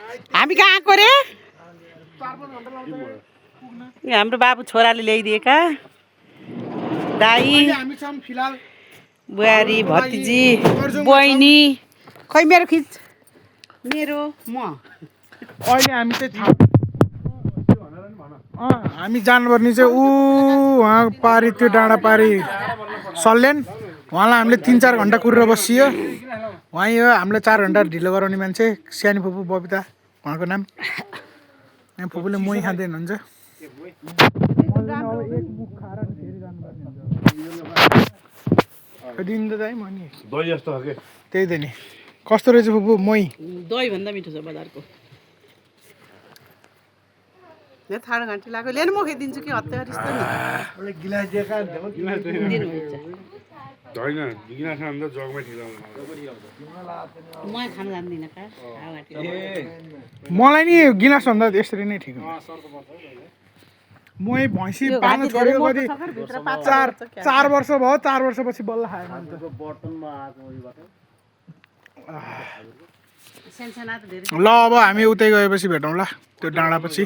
हामी कहाँ आएको रे हाम्रो बाबु छोराले ल्याइदिएका दाई बुहारी भतिजी बहिनी खै मेरो खिच मेरो म अहिले हामी चाहिँ हामी जानुपर्ने चाहिँ उहाँ पारी त्यो डाँडा पारी सल्यान उहाँलाई हामीले 3-4 घन्टा कुरेर बसियो उहाँ यो हामीलाई 4 घन्टा ढिलो गराउने मान्छे सानी फुपू बबिता उहाँको नाम यहाँ फुपूले मोही खाँदै हुनुहुन्छ दिन त दाइ मनी दही जस्तो हो के त्यही त नि कस्तो रहेछ फुपू मोही दही भन्दा मिठो छ बजारको यहाँ थाहा घन्टी लाग्यो लिएर म खाइदिन्छु कि हत्या रिस्तो नि गिलास दिएका दिनुहुन्छ होइन गिलास अन्त जगमै ठिलाउनु म खान जान्दिनँ का मलाई नि गिलास भन्दा यसरी नै ठिक हो मोही भैँसी पाल्न छोडेको कति 4 वर्ष भयो 4 वर्षपछि बल्ल खायो ल अब हामी उतै गएपछि भेटौँ ल त्यो डाँडापछि